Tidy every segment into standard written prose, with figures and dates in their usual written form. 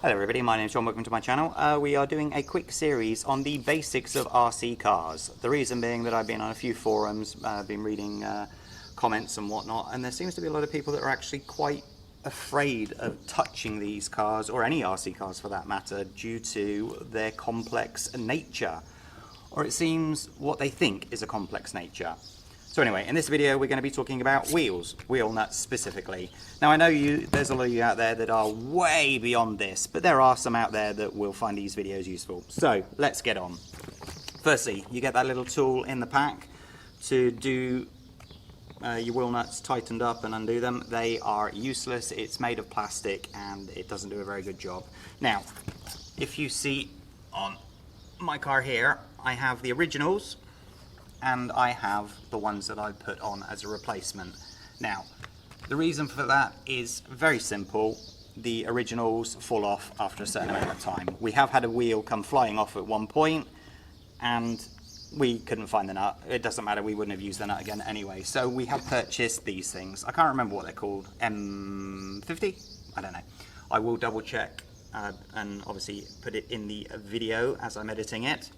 Hello everybody, my name is John, welcome to my channel. We are doing a quick series on the basics of RC cars. The reason being that I've been on a few forums, been reading comments and whatnot, and there seems to be a lot of people that are actually quite afraid of touching these cars, or any RC cars for that matter, due to their complex nature. Or it seems what they think is a complex nature. So anyway, in this video we're going to be talking about wheels, wheel nuts specifically. Now I know there's a lot of you out there that are way beyond this, but there are some out there that will find these videos useful. So let's get on. Firstly, you get that little tool in the pack to do your wheel nuts tightened up and undo them. They are useless, it's made of plastic and it doesn't do a very good job. Now, if you see on my car here, I have the originals and I have the ones that I put on as a replacement. Now, the reason for that is very simple. The originals fall off after a certain amount of time. We have had a wheel come flying off at one point and we couldn't find the nut. It doesn't matter, we wouldn't have used the nut again anyway. So we have purchased these things. I can't remember what they're called. M50? I don't know. I will double check and obviously put it in the video as I'm editing it.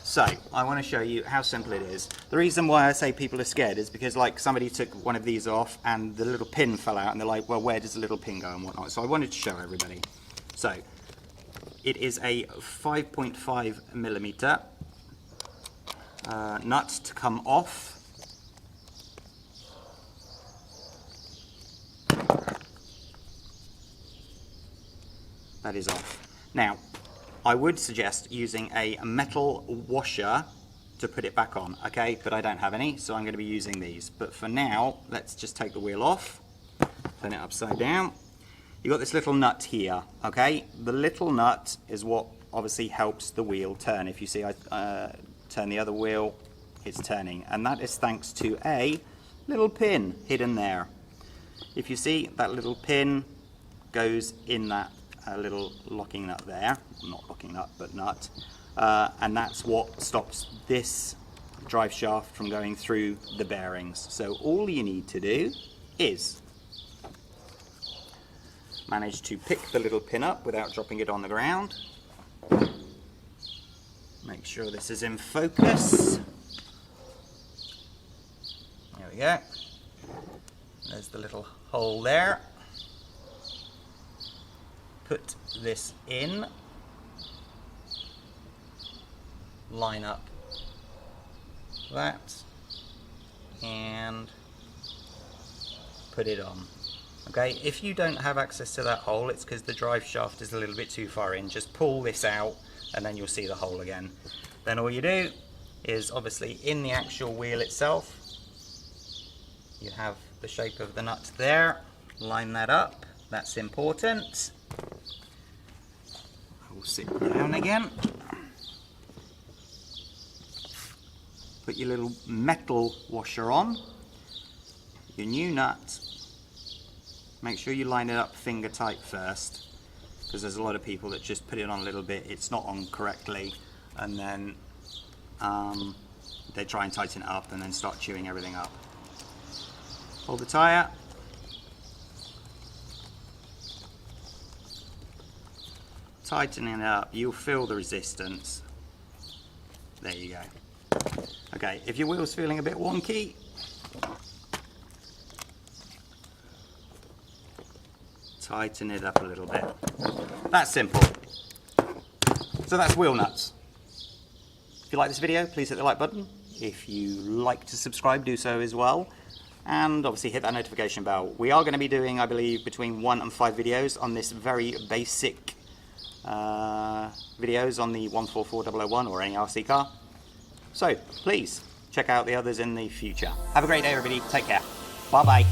So, I want to show you how simple it is. The reason why I say people are scared is because like somebody took one of these off and the little pin fell out and they're like, well, where does the little pin go and whatnot? So I wanted to show everybody. So, it is a 5.5 millimeter nut to come off. That is off. Now, I would suggest using a metal washer to put it back on, okay? But I don't have any, so I'm going to be using these. But for now, let's just take the wheel off, turn it upside down. You've got this little nut here, okay? The little nut is what obviously helps the wheel turn. If you see I turn the other wheel, it's turning. And that is thanks to a little pin hidden there. If you see, that little pin goes in that little locking nut there, not locking nut but nut, and that's what stops this drive shaft from going through the bearings. So all you need to do is manage to pick the little pin up without dropping it on the ground. Make sure this is in focus. There we go. There's the little hole there. Put this in, line up that, and put it on. Okay, if you don't have access to that hole, it's because the drive shaft is a little bit too far in. Just pull this out and then you'll see the hole again. Then all you do is obviously in the actual wheel itself, you have the shape of the nut there, line that up, that's important. I will sit down again. Put your little metal washer on, your new nut. Make sure you line it up finger tight first, because there's a lot of people that just put it on a little bit, it's not on correctly, and then they try and tighten it up and then start chewing everything up. Hold the tyre. Tightening it up, you'll feel the resistance. There you go. Okay, if your wheel's feeling a bit wonky, tighten it up a little bit. That's simple. So that's wheel nuts. If you like this video, please hit the like button. If you like to subscribe, do so as well. And obviously hit that notification bell. We are going to be doing, I believe, between 1 and 5 videos on this very basic videos on the 144001 or any RC car. So please check out the others in the future. Have a great day everybody, take care, bye bye.